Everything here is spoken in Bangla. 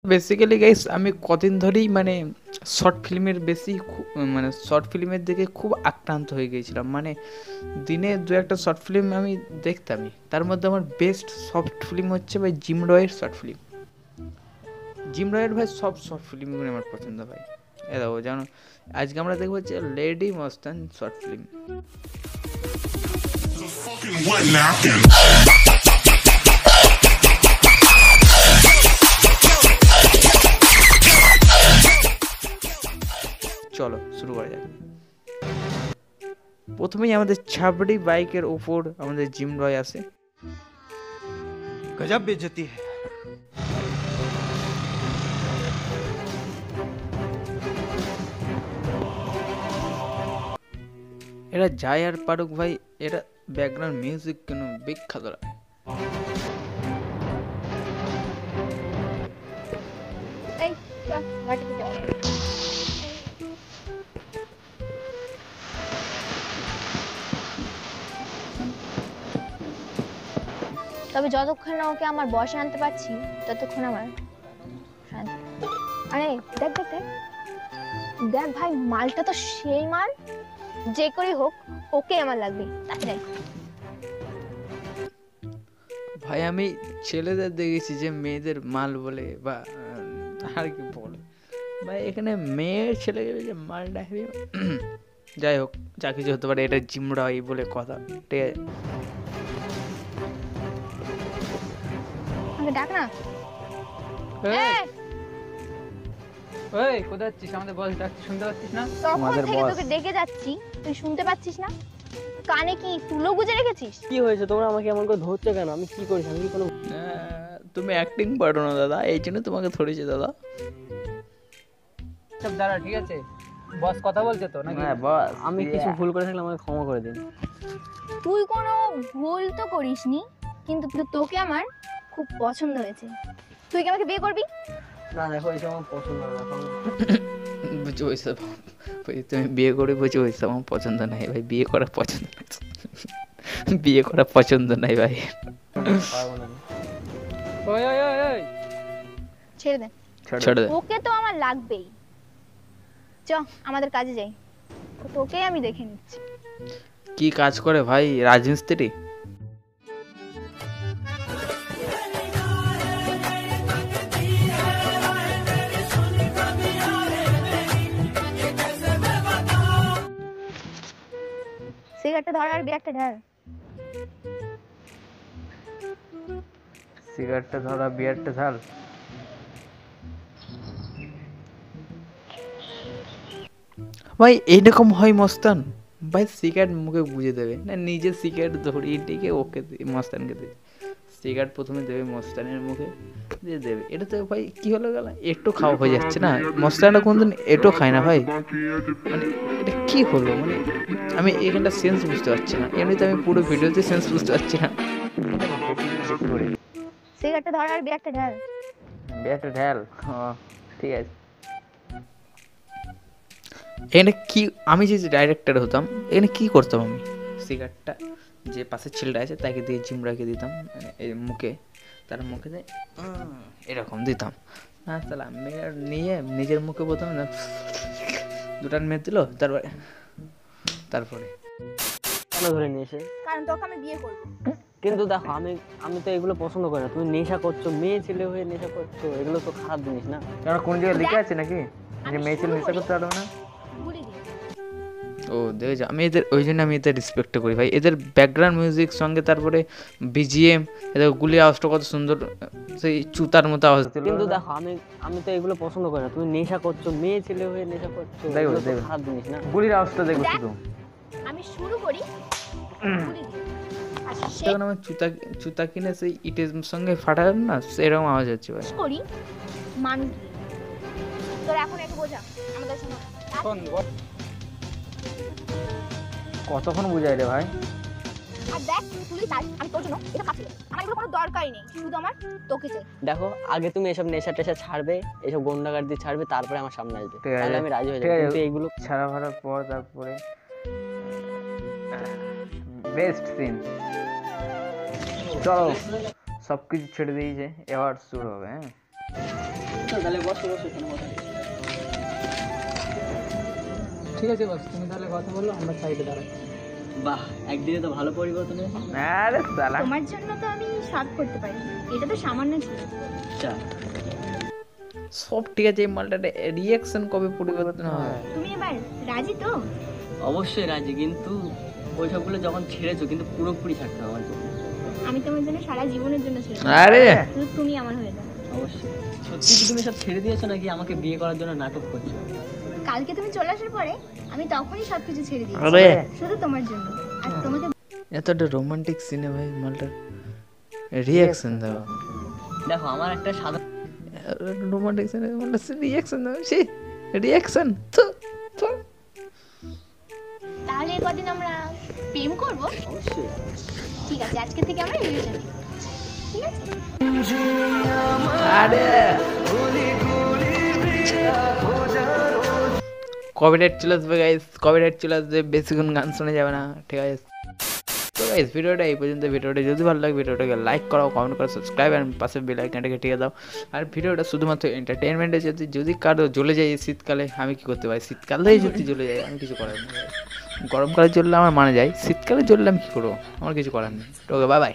বেসিক্যালি গাইস আমি কদিন ধরেই মানে শর্ট ফিল্মের বেশি মানে শর্ট ফিল্মের দিকে খুব আক্রান্ত হয়ে গিয়েছিলাম। মানে দিনে দু একটা শর্ট ফিল্ম আমি দেখতামই। তার মধ্যে আমার বেস্ট শর্ট ফিল্ম হচ্ছে ভাই জিম রয়ের শর্ট ফিল্ম। জিম রয়ের ভাই সব শর্ট ফিল্মগুলো আমার পছন্দ ভাই। এ দেখো যেমন আজকে আমরা দেখবো হচ্ছে lady Mastan short film. What now? চলো শুরু করা যাক। প্রথমেই আমাদের ছাবড়ি বাইকের ওপর আমাদের জিম রয় আসে। गजब बेइज्जती है। এরা যায় আর পারুক ভাই, এরা ব্যাকগ্রাউন্ড মিউজিক কেন বিখ্যাত। এই চল মাটিতে যাও। তবে যতক্ষণ না ওকে আমার বসে আনতে পারছি ততক্ষণ আমার শান্তি। আরে দেখ দেখ দেখ দেখ ভাই, মালটা তো সেই মাল, যে করে হোক ওকে আমার লাগবে তাড়াতাড়ি। ভাই আমি ছেলেদের দেখেছি যে মেয়েদের মাল বলে বা আর কি বলে ভাই, এখানে মেয়ের ছেলে যে মালটা হেবি। যাই হোক যা কিছু হতে পারে, এটা জিম রয় বলে কথা, ঠিক আছে। আমাকে ডাক না। ওই কোথায় যাচ্ছিস? আমাদের বস ডাকছিস, শুনতে পাচ্ছিস না? তখন থেকে তোকে ডেকে যাচ্ছি, তুই শুনতে পাচ্ছিস না? কানে কি তুলো গুজে রেখেছিস? কি হয়েছে? তোমরা আমাকে এমন করে ধরছো কেন? আমি কি করেছি? আমি কি কোনো তুমি অ্যাক্টিং পারো না দাদা, এই জন্য তোমাকে ধরেছে দাদা। সব দাঁড়া, ঠিক আছে? বস কথা বলছে তো নাকি? হ্যাঁ বস, আমি কিছু ভুল করে থাকলে আমাকে ক্ষমা করে দিন। তুই কোনো ভুল তো করিসনি, কিন্তু তোকে আমার খুব পছন্দ হয়েছে। তুই কি আমাকে বিয়ে করবি? না দেখো, এইসব আমার পছন্দ না। বুঝো ওইসব, তুমি বিয়ে করে বুঝো ওইসব আমার পছন্দ নাই ভাই, বিয়ে করা পছন্দ নাই, বিয়ে করা পছন্দ নাই ভাই। পারবো না। ওই ওই ওই ওই ছেড়ে দে, ছেড়ে দে। ওকে তো আমার লাগবেই। চ আমাদের কাজে যাই, তোকেই আমি দেখে নিচ্ছি। কি কাজ করে ভাই? রাজমিস্ত্রি? সিগারেটটা ধর আর বিয়ারটা ঢাল। সিগারেটটা ধরা, বিয়ারটা ঢাল। ভাই এইরকম হয় মস্তান? ভাই সিগারেট মুখে বুঝে দেবে না, নিজে সিগারেট ধরিয়ে ডেকে ওকে মস্তানকে দেবে। সিগারেট প্রথমে দেবে মস্তানের মুখে, দিয়ে দেবে। এটা তো ভাই কি হলো গেল, একটু খাওয়া হয়ে যাচ্ছে না? মস্তানটা কোনদিন একটু খায় না ভাই, মানে এটা কি হলো? মানে আমি এখানটা সেন্স বুঝতে পারছি না, এমনিতে আমি পুরো ভিডিওতে সেন্স বুঝতে পারছি না। সিগারেটটা ধর আর বিয়ারটা ঢাল। বিয়ারটা ঢাল, ঠিক আছে। এখানে কি, আমি যে ডাইরেক্টর হতাম এখানে কি করতাম? আমি সিগারেটটা যে পাশের ছেলেটা আছে তাকে দিয়ে জিমরাকে দিতাম, মানে এই মুখে, তার মুখে দিয়ে এরকম দিতাম। হ্যাঁ তাহলে আমি নিয়ে নিজের মুখে প্রথমে দুটান মেয়ে দিল, তারপরে কেন ধরে নিয়েছে? কারণ তোকে আমি বিয়ে করব। কিন্তু দেখো, আমি তো এগুলো পছন্দ করি না। তুমি নেশা করছো, মেয়ে ছেলে হয়ে নেশা করছো, এগুলো তো খারাপ জিনিস না? কেন, কোন জায়গায় লিখে আছে নাকি যে মেয়ে ছেলে নেশা করতে পারবে না? ভুলে দিই। ও দেখেছো, আমি এদের ওই জন্য আমি এদের রেসপেক্ট করি ভাই। এদের ব্যাকগ্রাউন্ড মিউজিক সঙ্গে তারপরে বিজিএম, এদের গুলি আওয়াজটা কত সুন্দর, সেই চুতার মতো আওয়াজ। কিন্তু দেখো, আমি তো এগুলো পছন্দ করি না। তুমি নেশা করছো, মেয়ে ছেলে হয়ে নেশা করছো, এগুলো তো খারাপ জিনিস না? গুলির আওয়াজটা দেখো শুধু। আমি শুরু করি, ভুলে দিই। আর শেষ তখন আমার জুতা কিনে সেই ইটের সঙ্গে ফাটালাম না, সেরকম আওয়াজ হচ্ছে ভাই। করি মানুষ দিয়ে। তোর এখন একটু বোঝা আমাদের সঙ্গে। কতক্ষণ বুঝাই রে ভাই? আর দেখ তুই তাই, আমি তোর জন্য এটা খাচ্ছি। আমার এগুলো কোনো দরকারই নেই, শুধু আমার তোকে চাই। দেখো, আগে তুমি এসব নেশা টেশা ছাড়বে, এসব গন্ডাগার্দি ছাড়বে, তারপরে আমার সামনে আসবে, ঠিক আছে, তাহলে আমি রাজি হয়ে ঠিক যাবো। আছে। কিন্তু এইগুলো ছাড়া ফাড়ার পর তারপরে বেস্ট সিন। চলো সবকিছু ছেড়ে দিয়েছে, এবার শুরু হবে। হ্যাঁ তো তাহলে বসো বসো কোনো কথা নেই। ঠিক আছে বস, তুমি তাহলে কথা বলো, আমরা সাইডে দাঁড়াই। বাহ, একদিনে তো ভালো পরিবর্তন হয়েছে। আরে সালা, তোমার জন্য তো আমি সব করতে পারি, এটা তো সামান্য ছিল। আচ্ছা সব ঠিক আছে, এই মালটার রিয়াকশন কবে পরিবর্তন হয়? তুমি এবার রাজি তো? অবশ্যই রাজি, কিন্তু ওইসবগুলো যখন ছেড়েছো কিন্তু পুরোপুরি থাকতে হবে আমার জন্য। আমি তোমার জন্য সারা জীবনের জন্য ছেড়ে দেব। আরে শুধু তুমি আমার হয়ে যাবে। অবশ্যই। সত্যি কি তুমি সব ছেড়ে দিয়েছো নাকি আমাকে বিয়ে করার জন্য নাটক করছো? কালকে তুমি চলে আসার পরে আমি তখনই সবকিছু ছেড়ে দিয়েছি, আরে শুধু তোমার জন্য। আর তোমাকে এতটা রোমান্টিক সিনে ভাই, মালটার রিয়াকশন দাও। দেখো আমার একটা সাধারণ রোমান্টিক সিনে মালটার রিয়াকশন দাও, সে রিয়াকশন তো তো তাহলে এই কদিন আমরা প্রেম করব। অবশ্যই। ঠিক আছে, আজকে থেকে আমরা রিলেশন, ঠিক আছে? আরে কপিরাইট চলে আসবে গাইস, কপিরাইট চলে আসবে, বেশিক্ষণ গান শোনা যাবে না, ঠিক আছে? তো গাইস ভিডিওটা এই পর্যন্ত। ভিডিওটা যদি ভালো লাগে ভিডিওটাকে লাইক করো, কমেন্ট করো, সাবস্ক্রাইব আর পাশে বেল আইকনটাকে টিপে দাও। আর ভিডিওটা শুধুমাত্র এন্টারটেনমেন্টের যদি যদি কারো জ্বলে যায় এই শীতকালে, আমি কি করতে পারি? শীতকালেই যদি জ্বলে যায় আমি কিছু করার নেই। গরমকালে জ্বললে আমার মানে যায়, শীতকালে জ্বললে আমি কী করবো? আমার কিছু করার নেই। ওকে, বাই বাই।